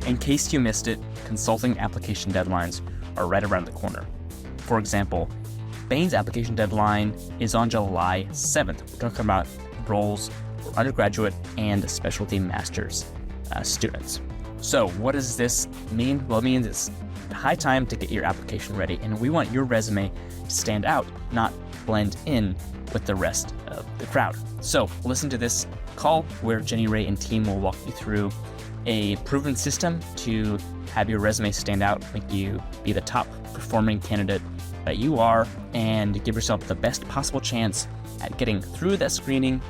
In case you missed it, consulting application deadlines are right around the corner. For example, Bain's application deadline is on July 7th. We're talking about roles for undergraduate and specialty master's students. So what does this mean? Well, it means it's high time to get your application ready, and we want your resume to stand out, not blend in with the rest of the crowd. So listen to this call where Jenny Ray and team will walk you through a proven system to have your resume stand out, make you be the top performing candidate that you are, and give yourself the best possible chance at getting through that screening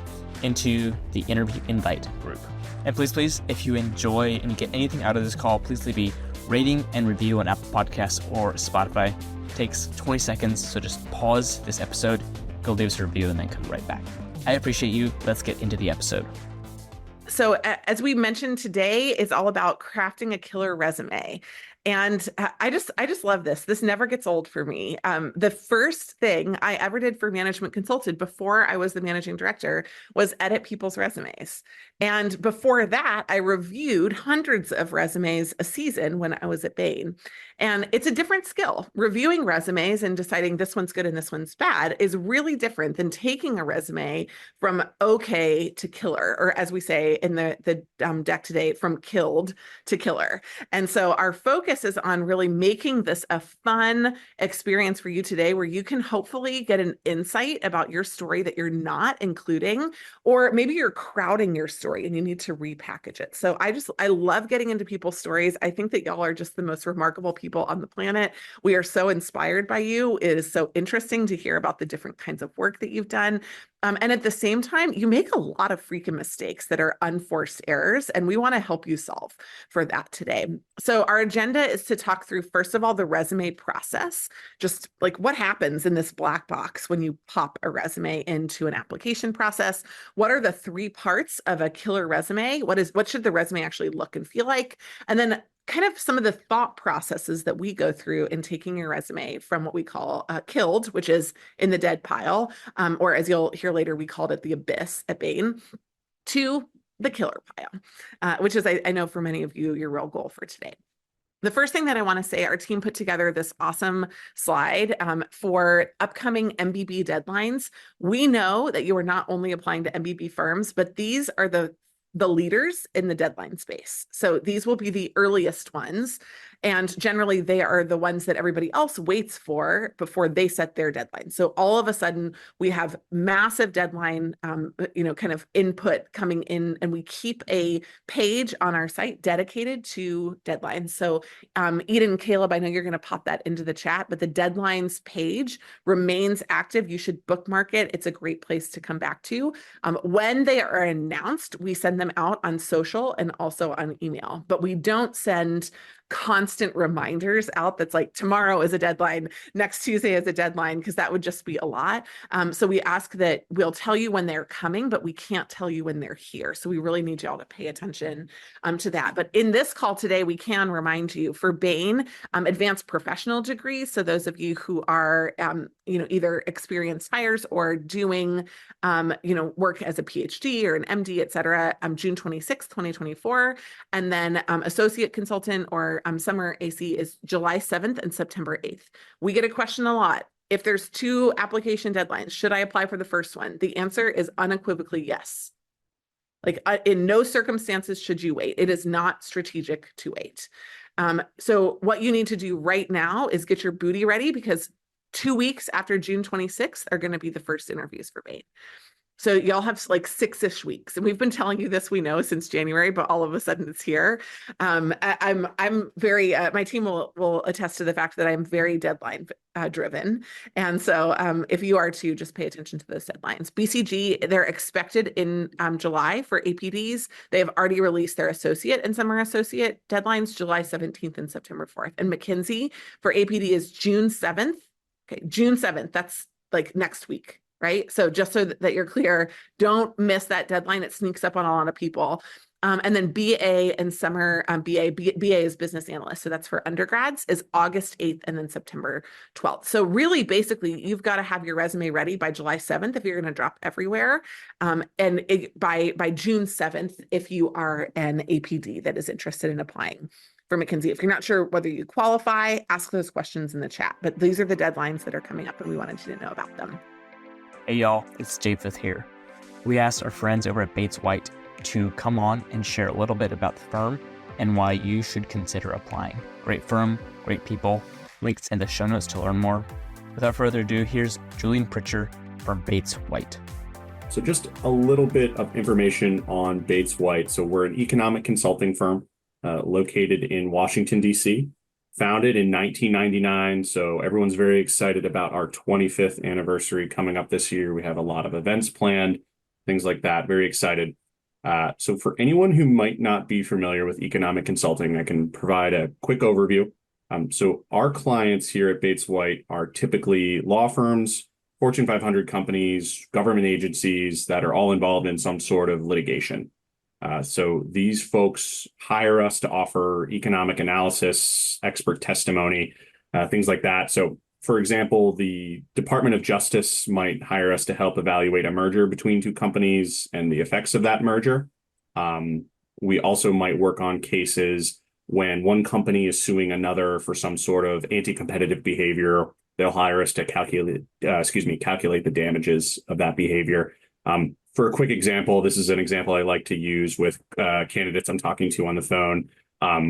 into the interview invite group. And please, if you enjoy and get anything out of this call, please leave a rating and review on Apple Podcasts or Spotify. It takes 20 seconds, so just pause this episode, go leave us a review, and then come right back. I appreciate you. Let's get into the episode. So as we mentioned, today is all about crafting a killer resume. And I just love this. This never gets old for me. The first thing I ever did for management consulted before I was the managing director was edit people's resumes. And before that, I reviewed hundreds of resumes a season when I was at Bain. And it's a different skill. Reviewing resumes and deciding this one's good and this one's bad is really different than taking a resume from okay to killer, or as we say in the deck today, from killed to killer. And so our focus is on really making this a fun experience for you today, where you can hopefully get an insight about your story that you're not including, or maybe you're crowding your story and you need to repackage it. So I love getting into people's stories. I think that y'all are just the most remarkable people on the planet. We are so inspired by you. It is so interesting to hear about the different kinds of work that you've done. And at the same time, you make a lot of freaking mistakes that are unforced errors, and we want to help you solve for that today. So our agenda is to talk through, first of all, the resume process, just like what happens in this black box when you pop a resume into an application process. What are the three parts of a killer resume? What should the resume actually look and feel like? And then kind of some of the thought processes that we go through in taking your resume from what we call killed, which is in the dead pile, or as you'll hear later, we called it the abyss at Bain, to the killer pile, which is, I know for many of you, your real goal for today. The first thing that I want to say, our team put together this awesome slide for upcoming MBB deadlines. We know that you are not only applying to MBB firms, but these are the leaders in the deadline space. So these will be the earliest ones. And generally, they are the ones that everybody else waits for before they set their deadline. So all of a sudden, we have massive deadline, kind of input coming in, and we keep a page on our site dedicated to deadlines. So Eden, Caleb, I know you're going to pop that into the chat, but the deadlines page remains active. You should bookmark it. It's a great place to come back to. When they are announced, we send them out on social and also on email, but we don't send constant reminders out that's like tomorrow is a deadline, next Tuesday is a deadline, because that would just be a lot. So we ask that we'll tell you when they're coming, but we can't tell you when they're here. So we really need y'all to pay attention to that. But in this call today, we can remind you for Bain, advanced professional degrees. So those of you who are, either experienced hires or doing, work as a PhD or an MD, et cetera, June 26th, 2024. And then associate consultant or summer AC is July 7th and September 8th. We get a question a lot. If there's two application deadlines, should I apply for the first one? The answer is unequivocally yes. Like in no circumstances should you wait. It is not strategic to wait. So what you need to do right now is get your booty ready, because 2 weeks after June 26th are going to be the first interviews for Bain. So y'all have like 6-ish weeks, and we've been telling you this, we know, since January, but all of a sudden it's here. I'm very, my team will attest to the fact that I'm very deadline driven. And so if you are too, just pay attention to those deadlines. BCG, they're expected in July for APDs. They have already released their associate and summer associate deadlines, July 17th and September 4th. And McKinsey for APD is June 7th. Okay, June 7th, that's like next week. Right? So just so that you're clear, don't miss that deadline. It sneaks up on a lot of people. And then BA and summer BA is business analyst. So that's for undergrads is August 8th and then September 12th. So really, basically, you've got to have your resume ready by July 7th if you're going to drop everywhere. By June 7th, if you are an APD that is interested in applying for McKinsey. If you're not sure whether you qualify, ask those questions in the chat. But these are the deadlines that are coming up, and we wanted you to know about them. Hey y'all, it's Japheth here. We asked our friends over at Bates White to come on and share a little bit about the firm and why you should consider applying. Great firm, great people, links in the show notes to learn more. Without further ado, here's Julian Pritchard from Bates White. So just a little bit of information on Bates White. So we're an economic consulting firm located in Washington, D.C., founded in 1999. So everyone's very excited about our 25th anniversary coming up this year. We have a lot of events planned, things like that. Very excited. So for anyone who might not be familiar with economic consulting, I can provide a quick overview. So our clients here at Bates White are typically law firms, Fortune 500 companies, government agencies that are all involved in some sort of litigation. So these folks hire us to offer economic analysis, expert testimony, things like that. So for example, the Department of Justice might hire us to help evaluate a merger between two companies and the effects of that merger. We also might work on cases when one company is suing another for some sort of anti-competitive behavior. They'll hire us to calculate the damages of that behavior. For a quick example, this is an example I like to use with candidates I'm talking to on the phone.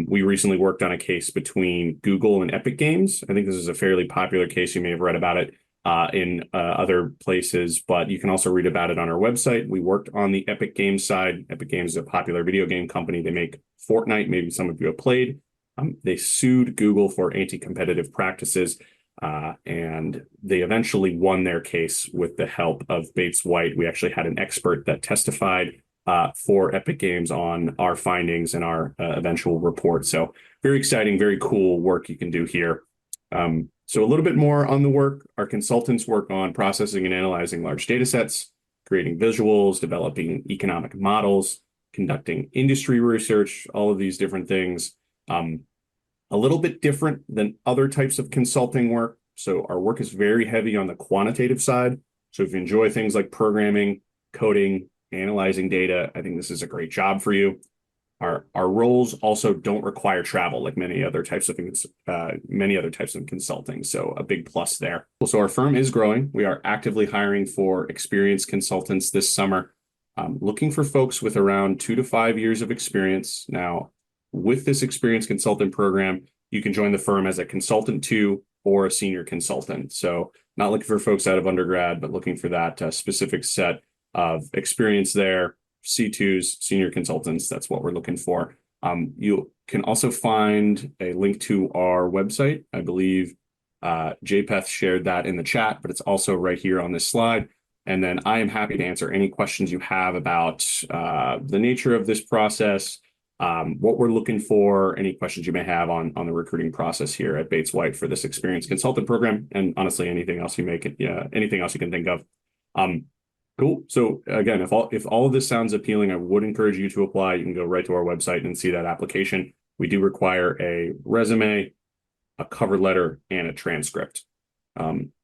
We recently worked on a case between Google and Epic Games. I think this is a fairly popular case. You may have read about it in other places, but you can also read about it on our website. We worked on the Epic Games side. Epic Games is a popular video game company. They make Fortnite. Maybe some of you have played. They sued Google for anti-competitive practices, and they eventually won their case with the help of Bates White. We actually had an expert that testified for Epic Games on our findings and our eventual report. So very exciting, very cool work you can do here. So a little bit more on the work. Our consultants work on processing and analyzing large data sets, creating visuals, developing economic models, conducting industry research, all of these different things. A little bit different than other types of consulting work. So our work is very heavy on the quantitative side. So if you enjoy things like programming, coding, analyzing data, I think this is a great job for you. Our roles also don't require travel like many other types of consulting. So a big plus there. So our firm is growing. We are actively hiring for experienced consultants this summer, looking for folks with around 2 to 5 years of experience. Now, with this experienced consultant program, you can join the firm as a consultant 2 or a senior consultant. So not looking for folks out of undergrad, but looking for that specific set of experience there. C2s, senior consultants, that's what we're looking for. You can also find a link to our website. I believe Japheth shared that in the chat, but it's also right here on this slide. And then I am happy to answer any questions you have about the nature of this process, what we're looking for, any questions you may have on the recruiting process here at Bates White for this experienced consultant program, and honestly, anything else you can think of. Cool. So again, if all of this sounds appealing, I would encourage you to apply. You can go right to our website and see that application. We do require a resume, a cover letter, and a transcript.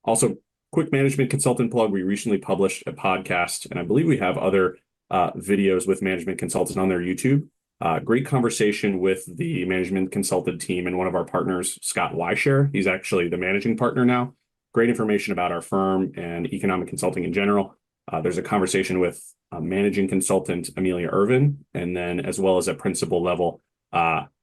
Also, quick management consultant plug. We recently published a podcast, and I believe we have other videos with management consultants on their YouTube. Great conversation with the management consultant team and one of our partners, Scott Weishare. He's actually the managing partner now. Great information about our firm and economic consulting in general. There's a conversation with managing consultant Amelia Irvin, and then as well as at principal level,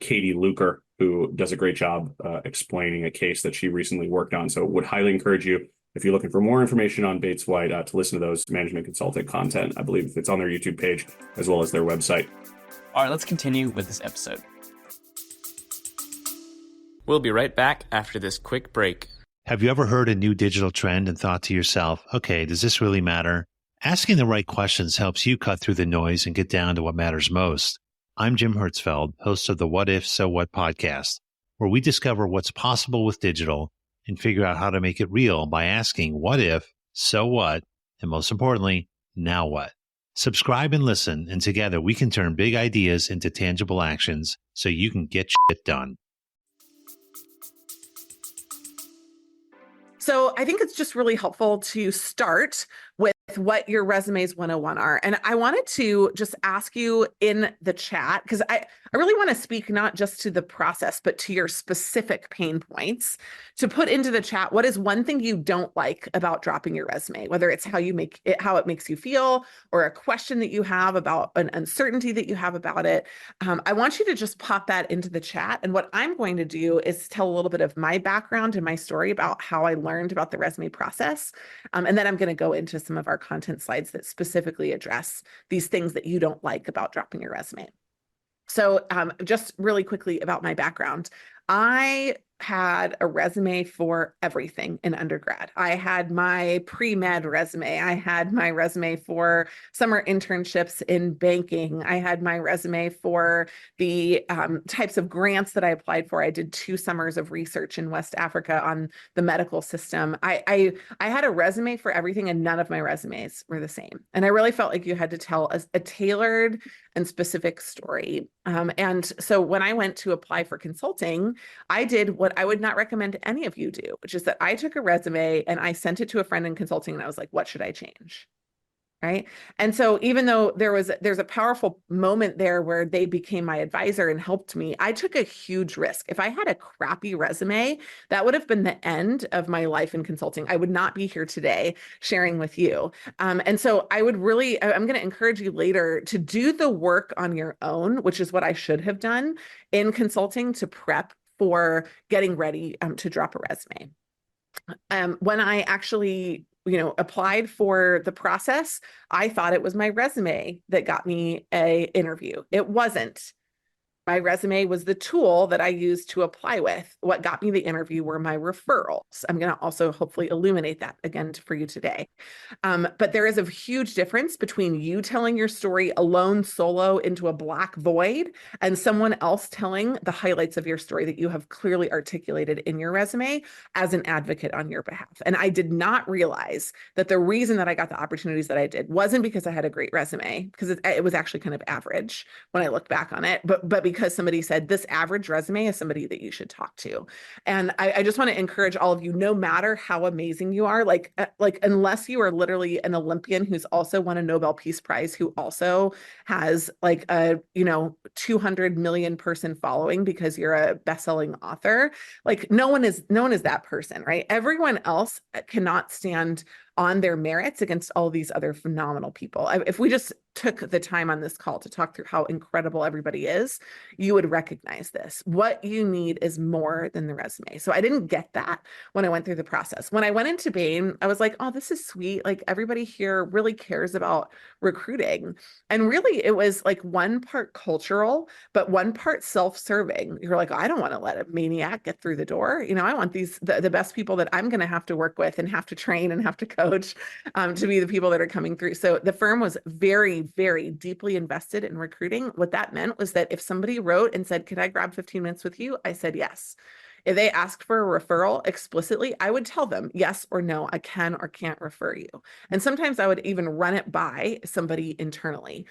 Katie Luker, who does a great job explaining a case that she recently worked on. So would highly encourage you, if you're looking for more information on Bates White, to listen to those management consulting content. I believe it's on their YouTube page as well as their website. All right, let's continue with this episode. We'll be right back after this quick break. Have you ever heard a new digital trend and thought to yourself, okay, does this really matter? Asking the right questions helps you cut through the noise and get down to what matters most. I'm Jim Hertzfeld, host of the What If, So What podcast, where we discover what's possible with digital and figure out how to make it real by asking what if, so what, and most importantly, now what? Subscribe and listen, and together we can turn big ideas into tangible actions so you can get shit done. So I think it's just really helpful to start with what your resumes 101 are. And I wanted to just ask you in the chat, because I really want to speak not just to the process, but to your specific pain points, to put into the chat, what is one thing you don't like about dropping your resume, whether it's how you make it, how it makes you feel, or a question that you have about an uncertainty that you have about it. I want you to just pop that into the chat. And what I'm going to do is tell a little bit of my background and my story about how I learned about the resume process. And then I'm going to go into some of our content slides that specifically address these things that you don't like about dropping your resume. So just really quickly about my background. I had a resume for everything in undergrad. I had my pre-med resume. I had my resume for summer internships in banking. I had my resume for the types of grants that I applied for. I did 2 summers of research in West Africa on the medical system. I had a resume for everything, and none of my resumes were the same. And I really felt like you had to tell a tailored and specific story. And so when I went to apply for consulting, I did what I would not recommend any of you do, which is that I took a resume and I sent it to a friend in consulting, and I was like, what should I change? Right. And so even though there's a powerful moment there where they became my advisor and helped me, I took a huge risk. If I had a crappy resume, that would have been the end of my life in consulting. I would not be here today sharing with you. And so I'm going to encourage you later to do the work on your own, which is what I should have done in consulting to prep for getting ready to drop a resume. When I actually applied for the process, I thought it was my resume that got me an interview. It wasn't. My resume was the tool that I used to apply with. What got me the interview were my referrals. I'm going to also hopefully illuminate that again for you today. But there is a huge difference between you telling your story alone, solo, into a black void, and someone else telling the highlights of your story that you have clearly articulated in your resume as an advocate on your behalf. And I did not realize that the reason that I got the opportunities that I did wasn't because I had a great resume, because it was actually kind of average when I look back on it, but because somebody said this average resume is somebody that you should talk to. And I just want to encourage all of you, no matter how amazing you are, like unless you are literally an Olympian who's also won a Nobel Peace Prize, who also has like a 200 million person following because you're a best-selling author, like no one is that person, right? Everyone else cannot stand on their merits against all these other phenomenal people. If we just took the time on this call to talk through how incredible everybody is, you would recognize this. What you need is more than the resume. So I didn't get that when I went through the process. When I went into Bain, I was like, oh, this is sweet. Like everybody here really cares about recruiting. And really it was like one part cultural, but one part self-serving. You're like, I don't want to let a maniac get through the door. I want the best people that I'm going to have to work with and have to train and have to coach to be the people that are coming through. So the firm was very, very deeply invested in recruiting. What that meant was that if somebody wrote and said, could I grab 15 minutes with you? I said yes. If they asked for a referral explicitly, I would tell them yes or no, I can or can't refer you. And sometimes I would even run it by somebody internally.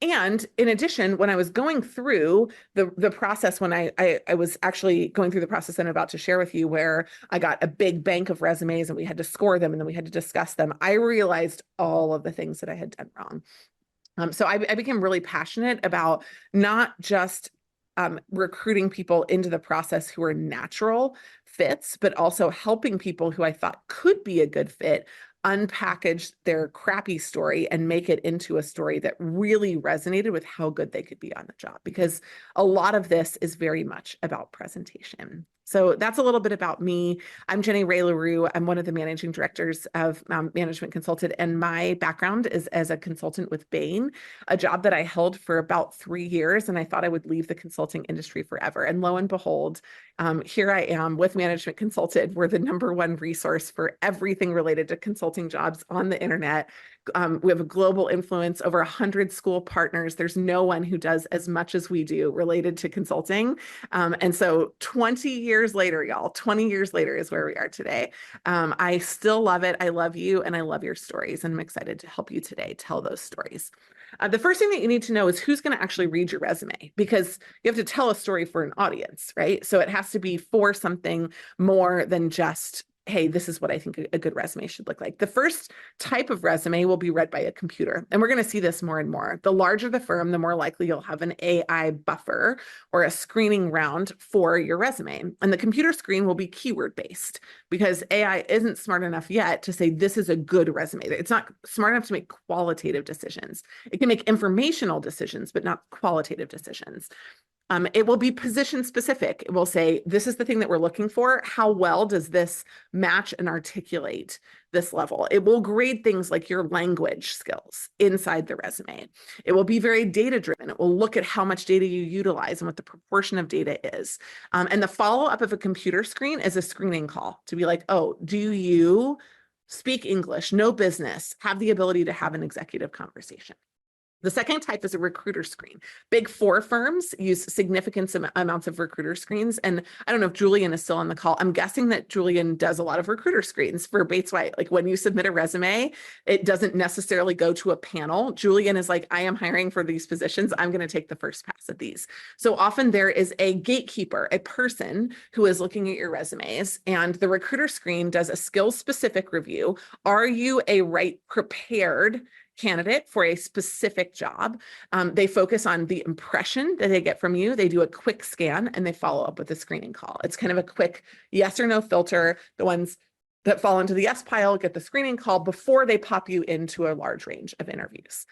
And in addition, when I was going through the process, when I was actually going through the process I'm about to share with you, where I got a big bank of resumes and we had to score them and then we had to discuss them, I realized all of the things that I had done wrong. So I became really passionate about not just recruiting people into the process who are natural fits, but also helping people who I thought could be a good fit unpackage their crappy story and make it into a story that really resonated with how good they could be on the job. Because a lot of this is very much about presentation. So that's a little bit about me. I'm Jenny Ray LaRue. I'm one of the managing directors of Management Consulted, and my background is as a consultant with Bain, a job that I held for about 3 years, and I thought I would leave the consulting industry forever. And lo and behold, here I am with Management Consulted. We're the #1 resource for everything related to consulting jobs on the internet, We have a global influence, over 100 school partners. There's no one who does as much as we do related to consulting. And so 20 years later, y'all, 20 years later is where we are today. I still love it. I love you and I love your stories. And I'm excited to help you today tell those stories. The first thing that you need to know is who's going to actually read your resume, because you have to tell a story for an audience, right? So it has to be for something more than just, hey, this is what I think a good resume should look like. The first type of resume will be read by a computer. And we're going to see this more and more. The larger the firm, the more likely you'll have an AI buffer or a screening round for your resume. And the computer screen will be keyword based, because AI isn't smart enough yet to say this is a good resume. It's not smart enough to make qualitative decisions. It can make informational decisions, but not qualitative decisions. It will be position specific. It will say, this is the thing that we're looking for. How well does this match and articulate this level? It will grade things like your language skills inside the resume. It will be very data driven. It will look at how much data you utilize and what the proportion of data is. And the follow-up of a computer screen is a screening call to be like, oh, do you speak English, know business, have the ability to have an executive conversation? The second type is a recruiter screen. Big Four firms use significant amounts of recruiter screens. And I don't know if Julian is still on the call. I'm guessing that Julian does a lot of recruiter screens for Bates White. Like when you submit a resume, it doesn't necessarily go to a panel. Julian is like, I am hiring for these positions. I'm going to take the first pass at these. So often there is a gatekeeper, a person who is looking at your resumes, and the recruiter screen does a skills specific review. Are you a right prepared candidate for a specific job? They focus on the impression that they get from you. They do a quick scan and they follow up with a screening call. It's kind of a quick yes or no filter. The ones that fall into the yes pile get the screening call before they pop you into a large range of interviews.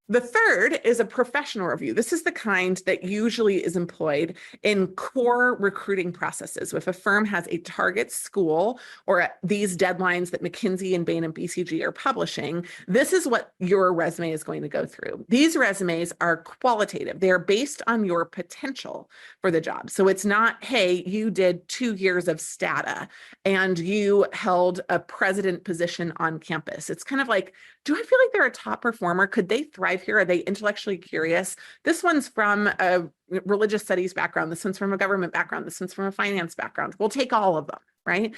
The third is a professional review. This is the kind that usually is employed in core recruiting processes. If a firm has a target school or these deadlines that McKinsey and Bain and BCG are publishing, this is what your resume is going to go through. These resumes are qualitative. They are based on your potential for the job. So it's not, hey, you did 2 years of Stata and you held a president position on campus. It's kind of like, do I feel like they're a top performer? Could they thrive here? Are they intellectually curious? This one's from a religious studies background. This one's from a government background. This one's from a finance background. We'll take all of them, right?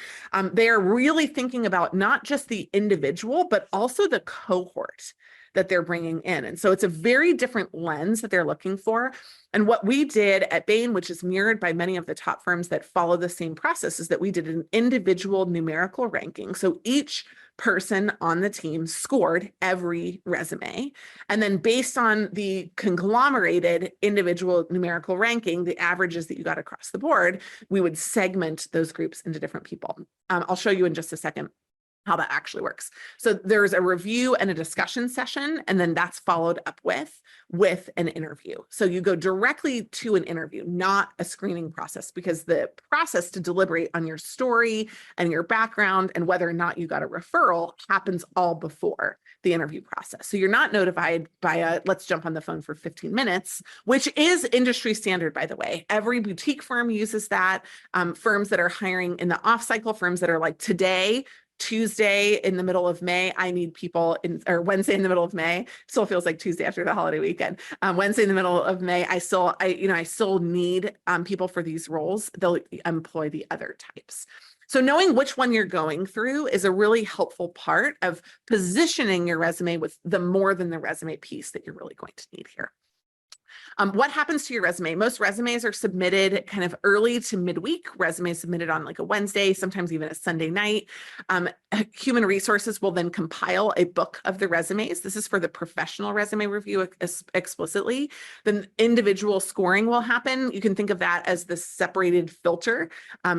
They are really thinking about not just the individual, but also the cohort that they're bringing in. And so it's a very different lens that they're looking for. And what we did at Bain, which is mirrored by many of the top firms that follow the same process, is that we did an individual numerical ranking. So each person on the team scored every resume. And then based on the conglomerated individual numerical ranking, the averages that you got across the board, we would segment those groups into different people. I'll show you in just a second how that actually works. So there's a review and a discussion session, and then that's followed up with an interview. So you go directly to an interview, not a screening process, because the process to deliberate on your story and your background and whether or not you got a referral happens all before the interview process. So you're not notified by a, let's jump on the phone for 15 minutes, which is industry standard, by the way. Every boutique firm uses that. Firms that are hiring in the off cycle, firms that are like today, Tuesday in the middle of May, I need people or Wednesday in the middle of May, still feels like Tuesday after the holiday weekend. Wednesday in the middle of May, I still need people for these roles. They'll employ the other types. So knowing which one you're going through is a really helpful part of positioning your resume with the more than the resume piece that you're really going to need here. What happens to your resume? Most resumes are submitted kind of early to midweek. Resumes submitted on like a Wednesday, sometimes even a Sunday night. Human resources will then compile a book of the resumes. This is for the professional resume review explicitly. Then individual scoring will happen. You can think of that as the separated filter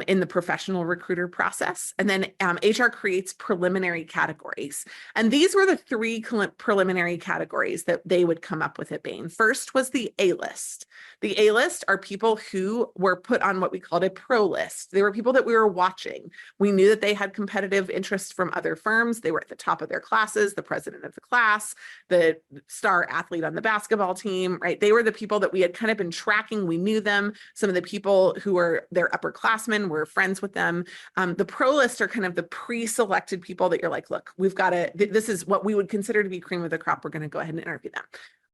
in the professional recruiter process. And then HR creates preliminary categories. And these were the 3 preliminary categories that they would come up with at Bain. First was the the A-list. The A-list are people who were put on what we called a pro list. They were people that we were watching. We knew that they had competitive interest from other firms. They were at the top of their classes, the president of the class, the star athlete on the basketball team, right? They were the people that we had kind of been tracking. We knew them. Some of the people who were their upperclassmen were friends with them. The pro list are kind of the pre-selected people that you're like, look, we've got to, this is what we would consider to be cream of the crop. We're going to go ahead and interview them.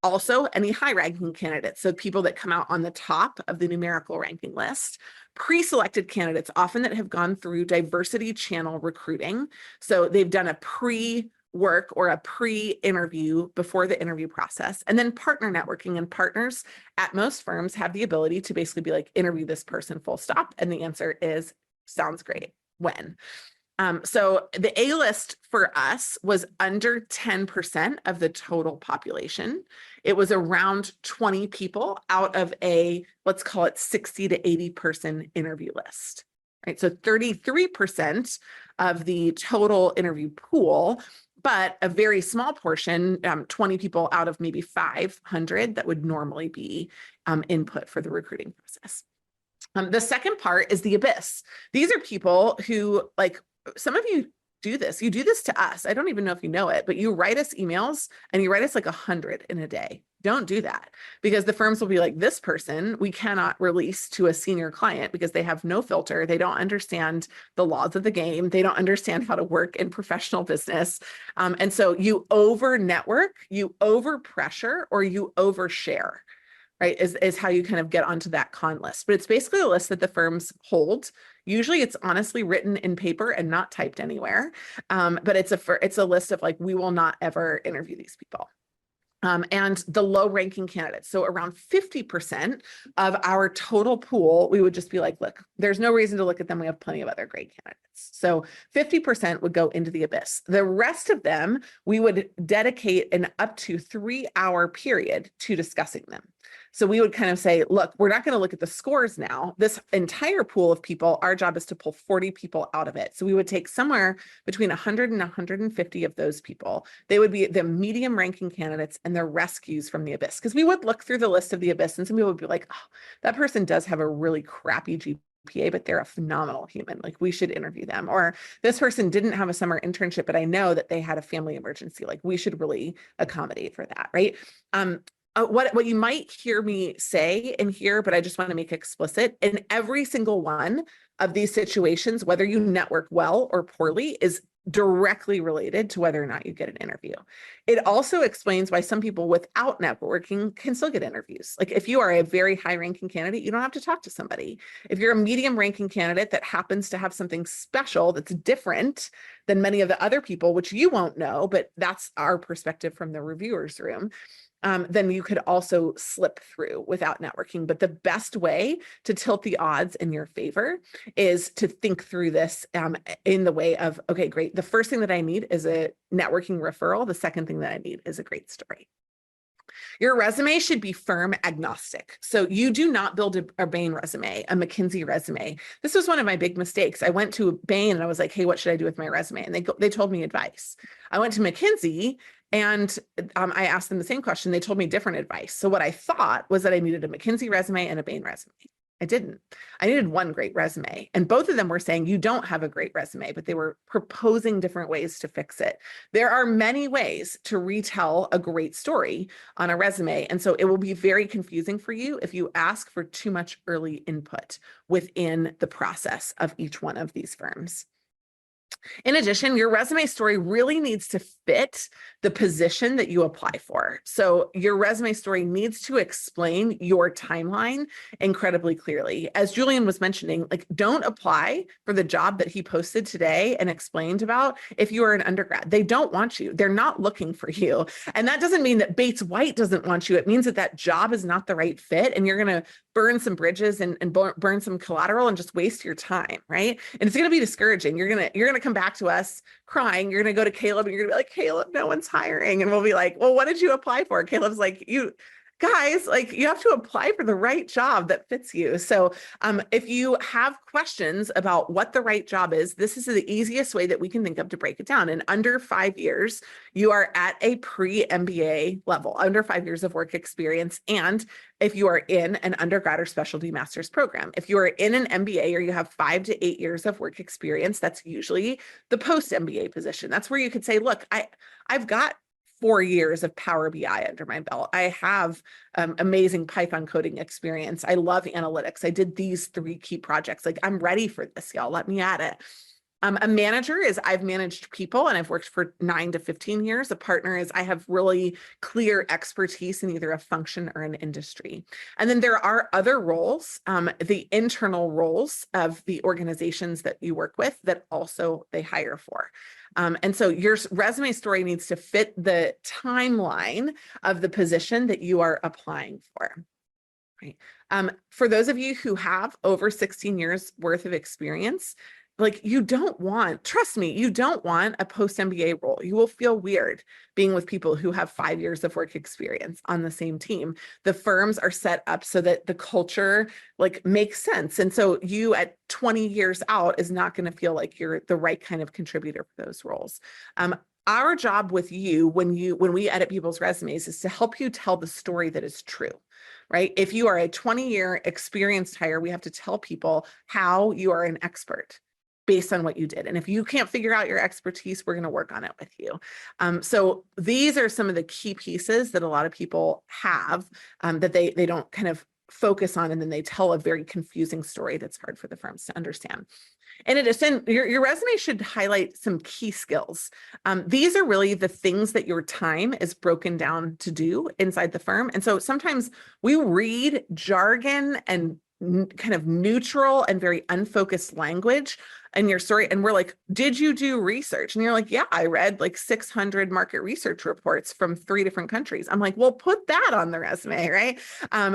Also, any high-ranking candidates, so people that come out on the top of the numerical ranking list. Pre-selected candidates, often that have gone through diversity channel recruiting. So they've done a pre-work or a pre-interview before the interview process. And then partner networking, and partners at most firms have the ability to basically be like, interview this person full stop. And the answer is, sounds great. When? So the A-list for us was under 10% of the total population. It was around 20 people out of a, let's call it 60 to 80 person interview list, right? So 33% of the total interview pool, but a very small portion, 20 people out of maybe 500 that would normally be input for the recruiting process. The second part is the abyss. These are people who, like, some of you do this. You do this to us. I don't even know if you know it, but you write us emails and you write us like 100 in a day. Don't do that, because the firms will be like, this person we cannot release to a senior client because they have no filter. They don't understand the laws of the game. They don't understand how to work in professional business. And so you over network, you over pressure, or you overshare, right, is how you kind of get onto that con list. But it's basically a list that the firms hold. Usually it's honestly written in paper and not typed anywhere. But it's a list of like, we will not ever interview these people. And the low ranking candidates. So around 50% of our total pool, we would just be like, look, there's no reason to look at them. We have plenty of other great candidates. So 50% would go into the abyss. The rest of them, we would dedicate an up to 3-hour period to discussing them. So we would kind of say, look, we're not going to look at the scores now. This entire pool of people, our job is to pull 40 people out of it. So we would take somewhere between 100 and 150 of those people. They would be the medium ranking candidates and their rescues from the abyss. Because we would look through the list of the abyss and some people would be like, oh, that person does have a really crappy GPA, but they're a phenomenal human. Like, we should interview them. Or this person didn't have a summer internship, but I know that they had a family emergency. Like, we should really accommodate for that, right? What you might hear me say in here, but I just want to make explicit, in every single one of these situations, whether you network well or poorly is directly related to whether or not you get an interview. It also explains why some people without networking can still get interviews. Like, if you are a very high ranking candidate, you don't have to talk to somebody. If you're a medium ranking candidate that happens to have something special that's different than many of the other people, which you won't know, but that's our perspective from the reviewer's room, then you could also slip through without networking. But the best way to tilt the odds in your favor is to think through this in the way of, okay, great. The first thing that I need is a networking referral. The second thing that I need is a great story. Your resume should be firm agnostic. So you do not build a Bain resume, a McKinsey resume. This was one of my big mistakes. I went to Bain and I was like, hey, what should I do with my resume? And they told me advice. I went to McKinsey and I asked them the same question. They told me different advice. So what I thought was that I needed a McKinsey resume and a Bain resume. I didn't. I needed one great resume. And both of them were saying, you don't have a great resume, but they were proposing different ways to fix it. There are many ways to retell a great story on a resume. And so it will be very confusing for you if you ask for too much early input within the process of each one of these firms. In addition, your resume story really needs to fit the position that you apply for. So your resume story needs to explain your timeline incredibly clearly. As Julian was mentioning, like, don't apply for the job that he posted today and explained about if you are an undergrad. They don't want you. They're not looking for you. And that doesn't mean that Bates White doesn't want you. It means that that job is not the right fit and you're going to burn some bridges and burn some collateral and just waste your time, right? And it's going to be discouraging. You're going to come back to us crying. You're going to go to Caleb and you're going to be like, Caleb, no one's hiring. And we'll be like, well, what did you apply for? Caleb's like, guys, like you have to apply for the right job that fits you. So if you have questions about what the right job is, this is the easiest way that we can think of to break it down. In under 5 years, you are at a pre-MBA level, under 5 years of work experience. And if you are in an undergrad or specialty master's program, if you are in an MBA or you have 5 to 8 years of work experience, that's usually the post-MBA position. That's where you could say, look, I've got 4 years of Power BI under my belt. I have amazing Python coding experience. I love analytics. I did these 3 key projects. Like, I'm ready for this, y'all. Let me at it. A manager is I've managed people and I've worked for 9 to 15 years. A partner is I have really clear expertise in either a function or an industry. And then there are other roles, the internal roles of the organizations that you work with that also they hire for. And so your resume story needs to fit the timeline of the position that you are applying for. Right. For those of you who have over 16 years worth of experience, like you don't want, trust me, you don't want a post-MBA role. You will feel weird being with people who have 5 years of work experience on the same team. The firms are set up so that the culture like makes sense. And so you at 20 years out is not going to feel like you're the right kind of contributor for those roles. Our job with you when we edit people's resumes is to help you tell the story that is true. Right? If you are a 20-year experienced hire, we have to tell people how you are an expert based on what you did. And if you can't figure out your expertise, we're going to work on it with you. So these are some of the key pieces that a lot of people have that they don't kind of focus on, and then they tell a very confusing story that's hard for the firms to understand. In addition, your resume should highlight some key skills. These are really the things that your time is broken down to do inside the firm. And so sometimes we read jargon and kind of neutral and very unfocused language in your story. And we're like, did you do research? And you're like, yeah, I read like 600 market research reports from 3 different countries. I'm like, well, put that on the resume, right?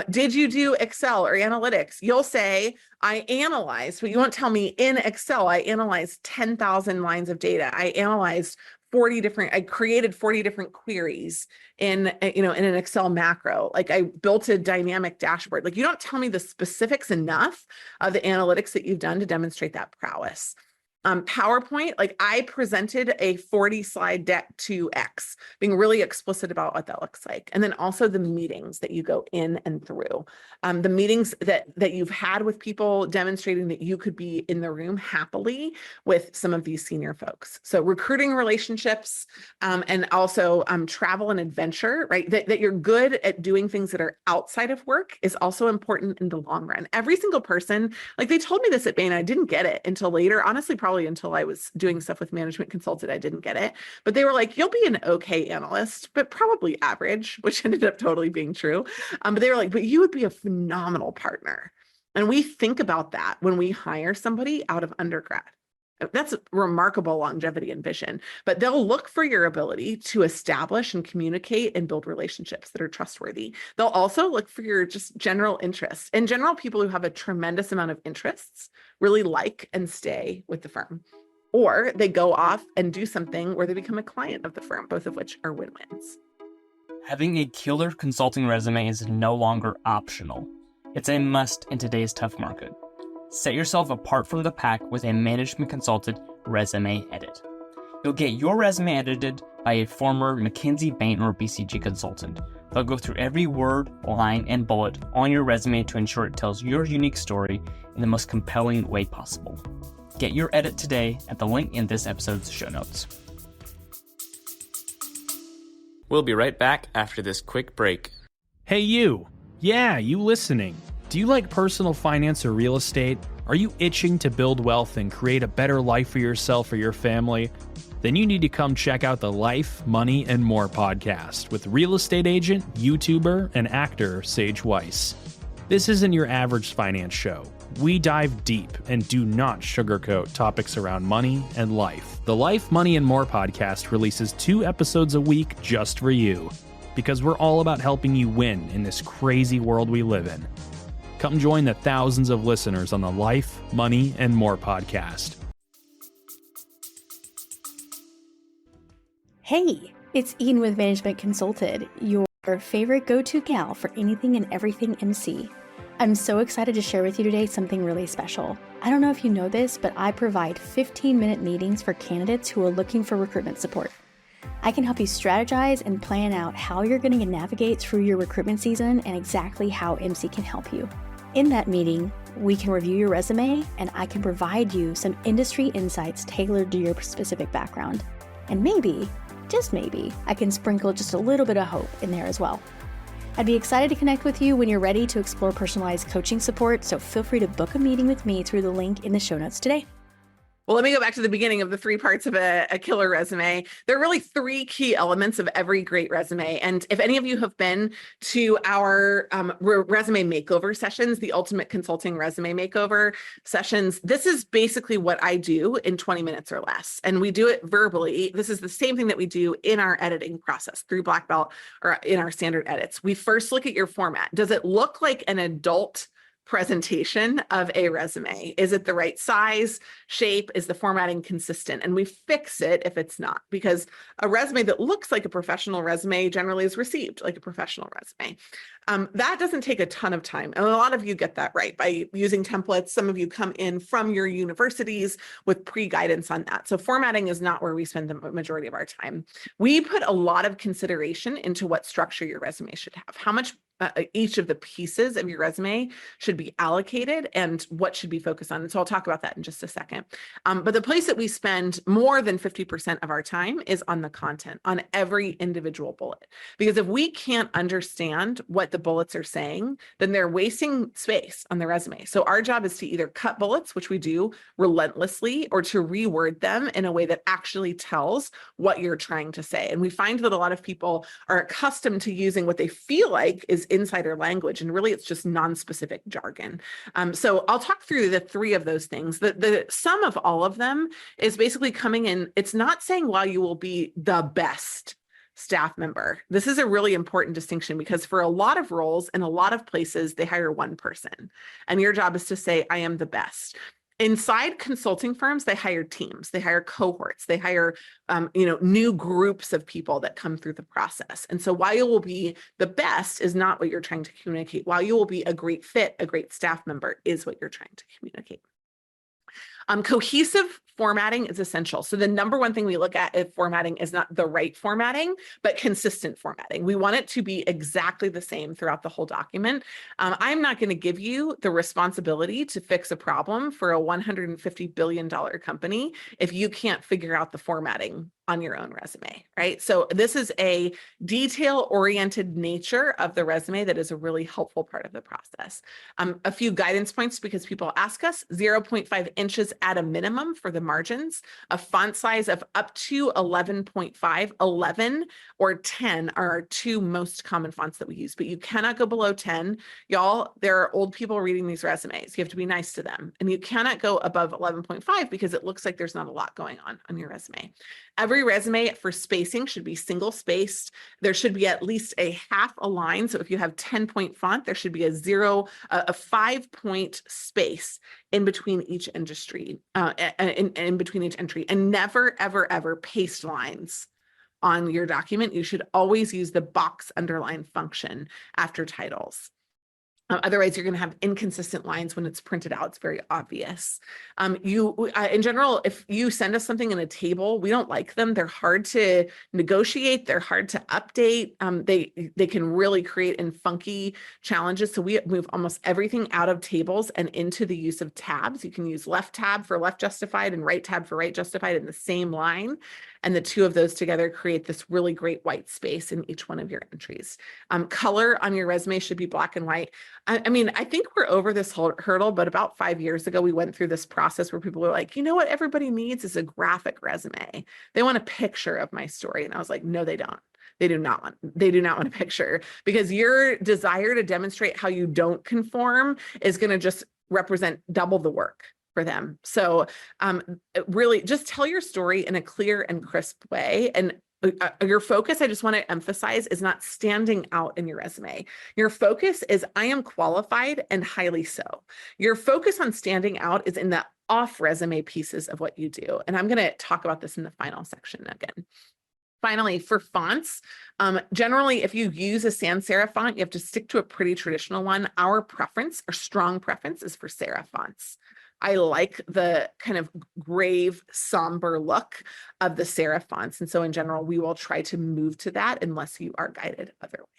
Did you do Excel or analytics? You'll say, I analyzed, but you won't tell me in Excel, I analyzed 10,000 lines of data. I analyzed I created 40 different queries in an Excel macro. Like I built a dynamic dashboard. Like you don't tell me the specifics enough of the analytics that you've done to demonstrate that prowess. PowerPoint, like I presented a 40 slide deck to X, being really explicit about what that looks like. And then also the meetings that you go in and through. The meetings that you've had with people demonstrating that you could be in the room happily with some of these senior folks. So recruiting relationships and also travel and adventure, right? That you're good at doing things that are outside of work is also important in the long run. Every single person, like they told me this at Bain, I didn't get it until later, honestly, probably until I was doing stuff with Management Consulted, I didn't get it. But they were like, you'll be an okay analyst, but probably average, which ended up totally being true. But they were like, but you would be a phenomenal partner. And we think about that when we hire somebody out of undergrad. That's remarkable longevity and vision, but they'll look for your ability to establish and communicate and build relationships that are trustworthy. They'll also look for your just general interests. In general, people who have a tremendous amount of interests really like and stay with the firm, or they go off and do something where they become a client of the firm, both of which are win-wins. Having a killer consulting resume is no longer optional. It's a must in today's tough market. Set yourself apart from the pack with a Management Consulted resume edit. You'll get your resume edited by a former McKinsey, Bain, or BCG consultant. They'll go through every word, line, and bullet on your resume to ensure it tells your unique story in the most compelling way possible. Get your edit today at the link in this episode's show notes. We'll be right back after this quick break. Hey you! Yeah, you listening. Do you like personal finance or real estate? Are you itching to build wealth and create a better life for yourself or your family? Then you need to come check out the Life, Money, and More podcast with real estate agent, YouTuber, and actor Sage Weiss. This isn't your average finance show. We dive deep and do not sugarcoat topics around money and life. The Life, Money, and More podcast releases 2 episodes a week just for you, because we're all about helping you win in this crazy world we live in. Come join the thousands of listeners on the Life, Money, and More podcast. Hey, it's Ian with Management Consulted, your your favorite go-to gal for anything and everything MC. I'm so excited to share with you today something really special. I don't know if you know this, but I provide 15-minute meetings for candidates who are looking for recruitment support. I can help you strategize and plan out how you're going to navigate through your recruitment season and exactly how MC can help you. In that meeting, we can review your resume and I can provide you some industry insights tailored to your specific background. And maybe, just maybe, I can sprinkle just a little bit of hope in there as well. I'd be excited to connect with you when you're ready to explore personalized coaching support, so feel free to book a meeting with me through the link in the show notes today. Well, let me go back to the beginning of the 3 parts of a killer resume. There are really 3 key elements of every great resume. And if any of you have been to our resume makeover sessions, the Ultimate Consulting Resume Makeover sessions, this is basically what I do in 20 minutes or less. And we do it verbally. This is the same thing that we do in our editing process through Black Belt or in our standard edits. We first look at your format. Does it look like an adult presentation of a resume? Is it the right size, shape? Is the formatting consistent? And we fix it if it's not, because a resume that looks like a professional resume generally is received like a professional resume. That doesn't take a ton of time. And a lot of you get that right by using templates. Some of you come in from your universities with pre-guidance on that. So formatting is not where we spend the majority of our time. We put a lot of consideration into what structure your resume should have, how much each of the pieces of your resume should be allocated and what should be focused on. And so I'll talk about that in just a second. But the place that we spend more than 50% of our time is on the content, on every individual bullet. Because if we can't understand what the bullets are saying, then they're wasting space on the resume. So our job is to either cut bullets, which we do relentlessly, or to reword them in a way that actually tells what you're trying to say. And we find that a lot of people are accustomed to using what they feel like is insider language, and really it's just non-specific jargon. So I'll talk through the 3 of those things. The sum of all of them is basically coming in. It's not saying, well, you will be the best staff member. This is a really important distinction, because for a lot of roles in a lot of places, they hire one person, and your job is to say, I am the best. Inside consulting firms, they hire teams, they hire cohorts, they hire new groups of people that come through the process. And so while you will be the best is not what you're trying to communicate. While you will be a great fit, a great staff member is what you're trying to communicate. Cohesive formatting is essential. So the number one thing we look at if formatting is not the right formatting, but consistent formatting. We want it to be exactly the same throughout the whole document. I'm not going to give you the responsibility to fix a problem for a $150 billion company if you can't figure out the formatting on your own resume, right? So this is a detail-oriented nature of the resume that is a really helpful part of the process. A few guidance points, because people ask us: 0.5 inches at a minimum for the margins, a font size of up to 11.5, 11 or 10 are our 2 most common fonts that we use, but you cannot go below 10. Y'all, there are old people reading these resumes. You have to be nice to them. And you cannot go above 11.5 because it looks like there's not a lot going on your resume. Every resume for spacing should be single spaced. There should be at least a half a line. So if you have 10-point font, there should be a 5-point space in between each industry, in between each entry, and never, ever, ever paste lines on your document. You should always use the box underline function after titles. Otherwise, you're going to have inconsistent lines when it's printed out. It's very obvious. In general, if you send us something in a table, we don't like them. They're hard to negotiate. They're hard to update. They can really create funky challenges. So we move almost everything out of tables and into the use of tabs. You can use left tab for left justified and right tab for right justified in the same line. And the 2 of those together create this really great white space in each one of your entries. Color on your resume should be black and white. I mean, I think we're over this whole hurdle, but about 5 years ago, we went through this process where people were like, you know what everybody needs is a graphic resume. They want a picture of my story. And I was like, no, they don't. They do not want a picture, because your desire to demonstrate how you don't conform is going to just represent double the work for them. So really just tell your story in a clear and crisp way. And your focus, I just want to emphasize, is not standing out in your resume. Your focus is, I am qualified and highly so. Your focus on standing out is in the off resume pieces of what you do. And I'm going to talk about this in the final section again. Finally, for fonts, generally, if you use a sans serif font, you have to stick to a pretty traditional one. Our strong preference is for serif fonts. I like the kind of grave, somber look of the serif fonts. And so in general, we will try to move to that unless you are guided otherwise.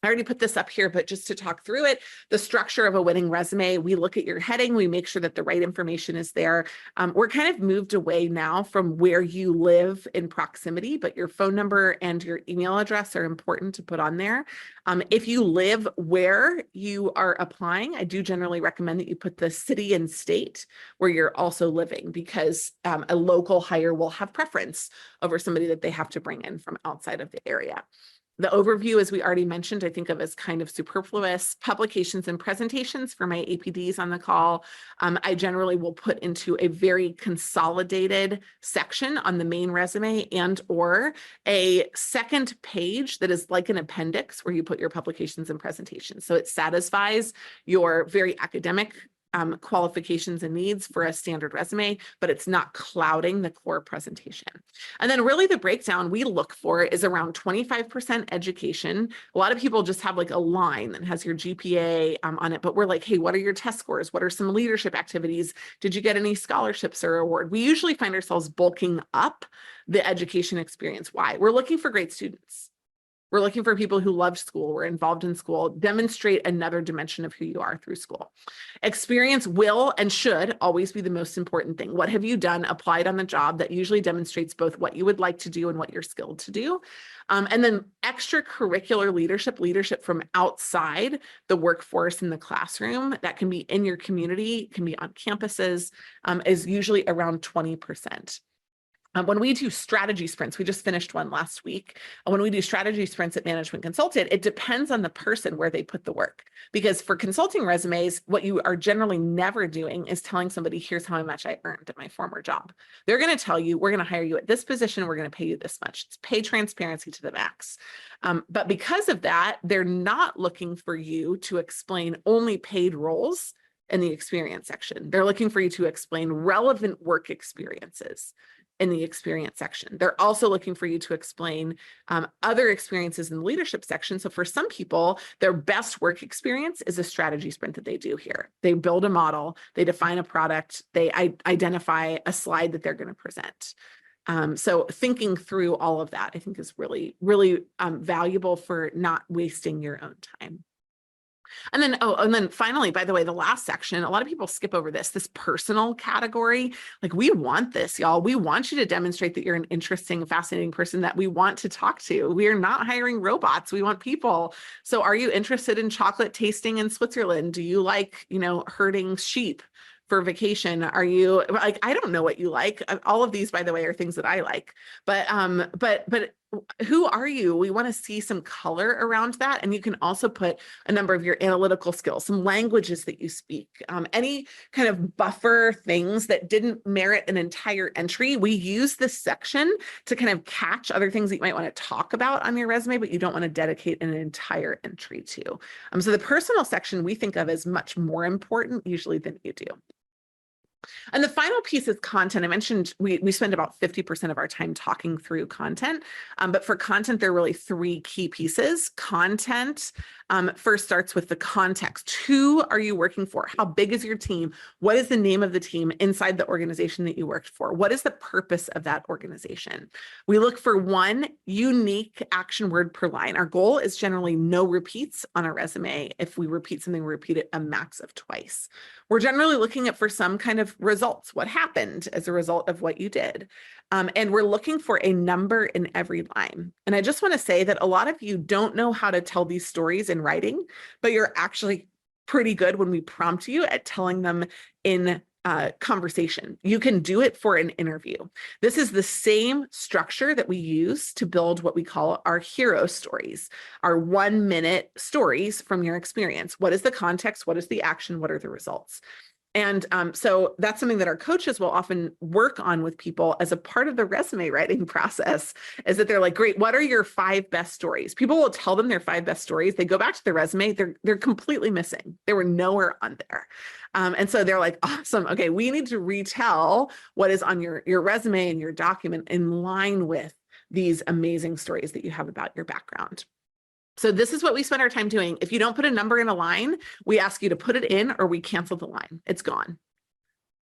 I already put this up here, but just to talk through it, the structure of a winning resume, we look at your heading, we make sure that the right information is there. We're kind of moved away now from where you live in proximity, but your phone number and your email address are important to put on there. If you live where you are applying, I do generally recommend that you put the city and state where you're also living, because a local hire will have preference over somebody that they have to bring in from outside of the area. The overview, as we already mentioned, I think of as kind of superfluous. Publications and presentations for my APDs on the call, I generally will put into a very consolidated section on the main resume, and or a second page that is like an appendix where you put your publications and presentations. So it satisfies your very academic qualifications and needs for a standard resume, but it's not clouding the core presentation. And then really the breakdown we look for is around 25% education. A lot of people just have like a line that has your GPA on it, but we're like, hey, what are your test scores? What are some leadership activities? Did you get any scholarships or award? We usually find ourselves bulking up the education experience. Why? We're looking for great students. We're looking for people who loved school, were involved in school, demonstrate another dimension of who you are through school. Experience will and should always be the most important thing. What have you done, applied on the job, that usually demonstrates both what you would like to do and what you're skilled to do. And then extracurricular leadership from outside the workforce in the classroom, that can be in your community, can be on campuses, is usually around 20%. When we do strategy sprints, we just finished one last week. When we do strategy sprints at Management Consulted, it depends on the person where they put the work. Because for consulting resumes, what you are generally never doing is telling somebody, here's how much I earned at my former job. They're going to tell you, we're going to hire you at this position, we're going to pay you this much. It's pay transparency to the max. But because of that, they're not looking for you to explain only paid roles in the experience section. They're looking for you to explain relevant work experiences in the experience section. They're also looking for you to explain other experiences in the leadership section. So for some people, their best work experience is a strategy sprint that they do here. They build a model, they define a product, they identify a slide that they're going to present. So thinking through all of that, I think, is really, really valuable for not wasting your own time. And then finally, by the way, the last section, a lot of people skip over this personal category. Like, we want this, y'all. We want you to demonstrate that you're an interesting, fascinating person that we want to talk to. We are not hiring robots. We want people. So are you interested in chocolate tasting in Switzerland? Do you like, herding sheep for vacation? Are you like, I don't know what you like. All of these, by the way, are things that I like, but who are you? We want to see some color around that. And you can also put a number of your analytical skills, some languages that you speak, any kind of buffer things that didn't merit an entire entry. We use this section to kind of catch other things that you might want to talk about on your resume, but you don't want to dedicate an entire entry to. So the personal section we think of as much more important usually than you do. And the final piece is content. I mentioned we spend about 50% of our time talking through content, but for content, there are really three key pieces. Content first starts with the context. Who are you working for? How big is your team? What is the name of the team inside the organization that you worked for? What is the purpose of that organization? We look for one unique action word per line. Our goal is generally no repeats on a resume. If we repeat something, we repeat it a max of twice. We're generally looking at for some kind of results, what happened as a result of what you did. And we're looking for a number in every line. And I just want to say that a lot of you don't know how to tell these stories in writing, but you're actually pretty good when we prompt you at telling them in conversation. You can do it for an interview. This is the same structure that we use to build what we call our hero stories, our 1-minute stories from your experience. What is the context? What is the action? What are the results? And so that's something that our coaches will often work on with people as a part of the resume writing process, is that they're like, great, what are your 5 best stories? People will tell them their 5 best stories. They go back to the resume, they're completely missing. They were nowhere on there. And so they're like, awesome. Okay, we need to retell what is on your resume and your document in line with these amazing stories that you have about your background. So this is what we spend our time doing. If you don't put a number in a line, we ask you to put it in or we cancel the line. It's gone.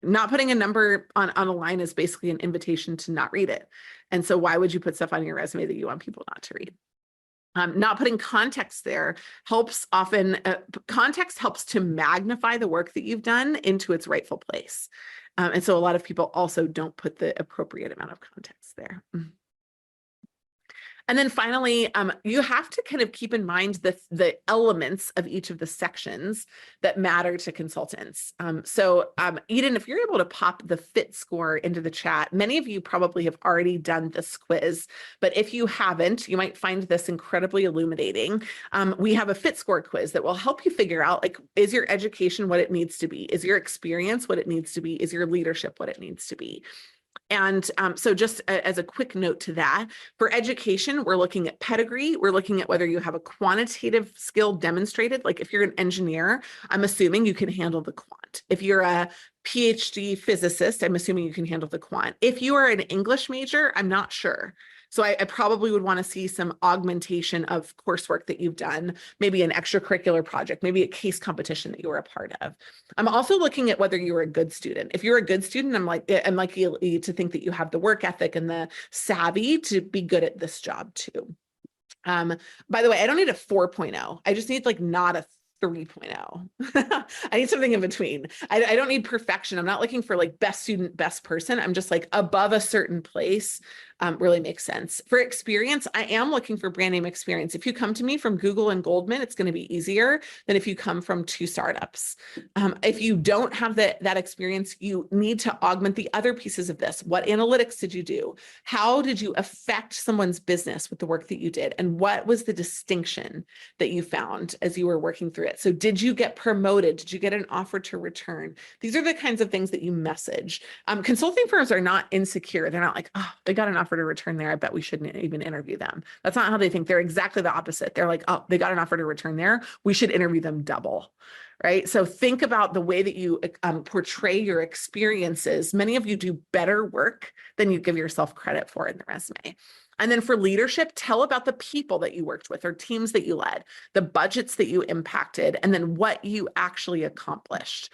Not putting a number on a line is basically an invitation to not read it. And so why would you put stuff on your resume that you want people not to read? Not putting context there helps often, context helps to magnify the work that you've done into its rightful place. And so a lot of people also don't put the appropriate amount of context there. And then finally, you have to kind of keep in mind the elements of each of the sections that matter to consultants. So Eden, if you're able to pop the fit score into the chat, many of you probably have already done this quiz, but if you haven't, you might find this incredibly illuminating. We have a fit score quiz that will help you figure out, like, is your education what it needs to be? Is your experience what it needs to be? Is your leadership what it needs to be? And so just as a quick note to that, for education, we're looking at pedigree. We're looking at whether you have a quantitative skill demonstrated. Like if you're an engineer, I'm assuming you can handle the quant. If you're a PhD physicist, I'm assuming you can handle the quant. If you are an English major, I'm not sure. So I probably would want to see some augmentation of coursework that you've done, maybe an extracurricular project, maybe a case competition that you were a part of. I'm also looking at whether you're a good student. If you're a good student, I'm likely to think that you have the work ethic and the savvy to be good at this job too. By the way, I don't need a 4.0. I just need like not a 3.0. I need something in between. I don't need perfection. I'm not looking for like best student, best person. I'm just like above a certain place. Really makes sense. For experience, I am looking for brand name experience. If you come to me from Google and Goldman, it's going to be easier than if you come from 2 startups. If you don't have that experience, you need to augment the other pieces of this. What analytics did you do? How did you affect someone's business with the work that you did? And what was the distinction that you found as you were working through it? So did you get promoted? Did you get an offer to return? These are the kinds of things that you message. Consulting firms are not insecure. They're not like, oh, they got an offer to return there. I bet we shouldn't even interview them. That's not how they think. They're exactly the opposite. They're like, oh, they got an offer to return there. We should interview them double. Right? So think about the way that you portray your experiences. Many of you do better work than you give yourself credit for in the resume. And then for leadership, tell about the people that you worked with or teams that you led, the budgets that you impacted, and then what you actually accomplished.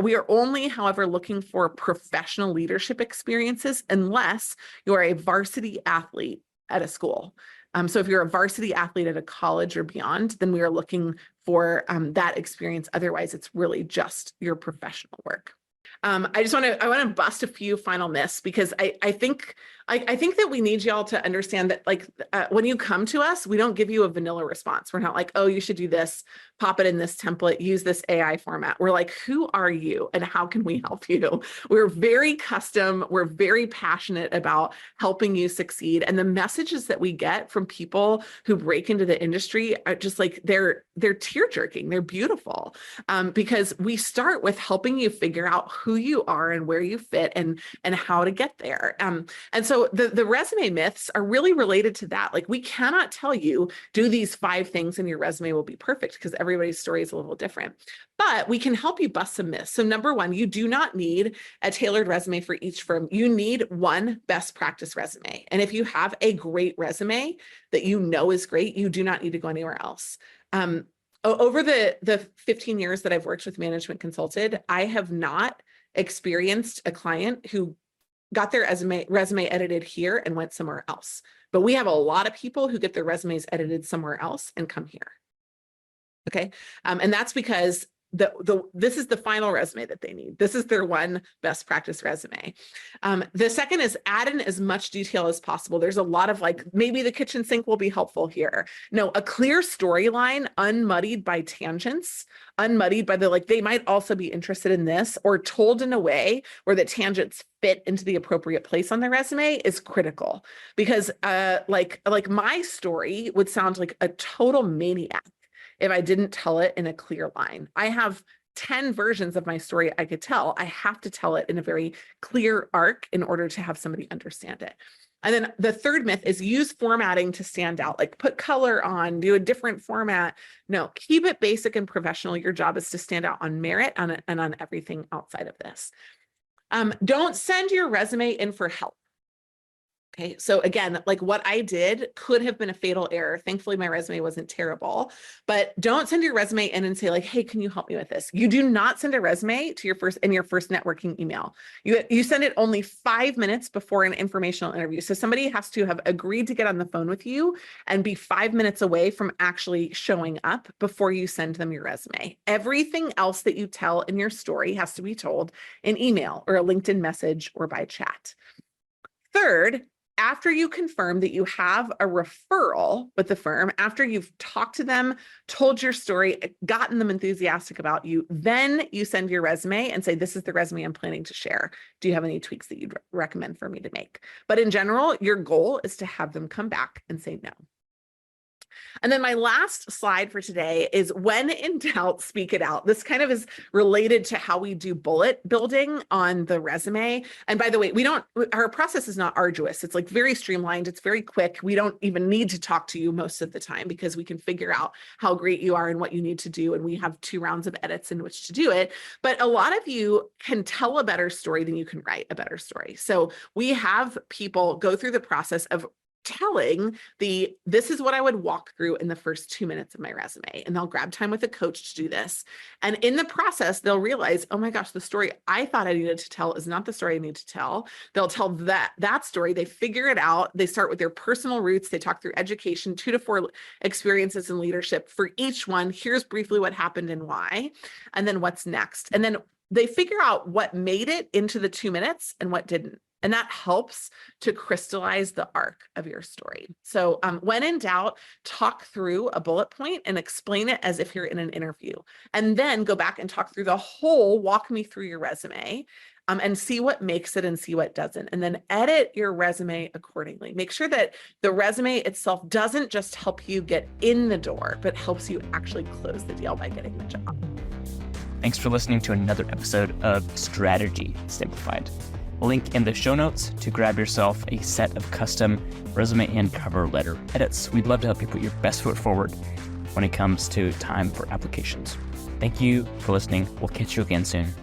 We are only, however, looking for professional leadership experiences unless you're a varsity athlete at a school. So if you're a varsity athlete at a college or beyond, then we are looking for that experience. Otherwise, it's really just your professional work. I want to bust a few final myths because I think that we need y'all to understand that, like, when you come to us, we don't give you a vanilla response. We're not like, oh, you should do this, pop it in this template, use this AI format. We're like, who are you and how can we help you? We're very custom. We're very passionate about helping you succeed. And the messages that we get from people who break into the industry are just like, they're tear jerking. They're beautiful because we start with helping you figure out who you are and where you fit and how to get there. And so the resume myths are really related to that. Like, we cannot tell you, do these 5 things and your resume will be perfect, because everybody's story is a little different. But we can help you bust some myths. So number 1, you do not need a tailored resume for each firm. You need one best practice resume. And if you have a great resume that you know is great, you do not need to go anywhere else. Over the 15 years that I've worked with Management Consulted, I have not experienced a client who got their resume edited here and went somewhere else. But we have a lot of people who get their resumes edited somewhere else and come here. Okay. And that's because this is the final resume that they need. This is their one best practice resume. The second is add in as much detail as possible. There's a lot of like, maybe the kitchen sink will be helpful here. No, a clear storyline, unmuddied by tangents, unmuddied by the, like, they might also be interested in this, or told in a way where the tangents fit into the appropriate place on the resume is critical. Because like my story would sound like a total maniac if I didn't tell it in a clear line. I have 10 versions of my story I could tell. I have to tell it in a very clear arc in order to have somebody understand it. And then the third myth is use formatting to stand out, like put color on, do a different format. No, keep it basic and professional. Your job is to stand out on merit and on everything outside of this. Don't send your resume in for help. Okay, so again, like what I did could have been a fatal error. Thankfully, my resume wasn't terrible, but don't send your resume in and say like, hey, can you help me with this? You do not send a resume to your first networking email. You send it only 5 minutes before an informational interview. So somebody has to have agreed to get on the phone with you and be 5 minutes away from actually showing up before you send them your resume. Everything else that you tell in your story has to be told in email or a LinkedIn message or by chat. Third, after you confirm that you have a referral with the firm, after you've talked to them, told your story, gotten them enthusiastic about you, then you send your resume and say, this is the resume I'm planning to share. Do you have any tweaks that you'd recommend for me to make? But in general, your goal is to have them come back and say no. And then my last slide for today is when in doubt, speak it out. This kind of is related to how we do bullet building on the resume. And by the way, our process is not arduous. It's like very streamlined. It's very quick. We don't even need to talk to you most of the time because we can figure out how great you are and what you need to do. And we have 2 rounds of edits in which to do it. But a lot of you can tell a better story than you can write a better story. So we have people go through the process of telling this is what I would walk through in the first 2 minutes of my resume. And they'll grab time with a coach to do this. And in the process, they'll realize, oh my gosh, the story I thought I needed to tell is not the story I need to tell. They'll tell that story. They figure it out. They start with their personal roots. They talk through education, 2 to 4 experiences in leadership. For each one, here's briefly what happened and why, and then what's next. And then they figure out what made it into the 2 minutes and what didn't. And that helps to crystallize the arc of your story. So when in doubt, talk through a bullet point and explain it as if you're in an interview. And then go back and talk through the whole, walk me through your resume and see what makes it and see what doesn't. And then edit your resume accordingly. Make sure that the resume itself doesn't just help you get in the door, but helps you actually close the deal by getting the job. Thanks for listening to another episode of Strategy Simplified. Link in the show notes to grab yourself a set of custom resume and cover letter edits. We'd love to help you put your best foot forward when it comes to time for applications. Thank you for listening. We'll catch you again soon.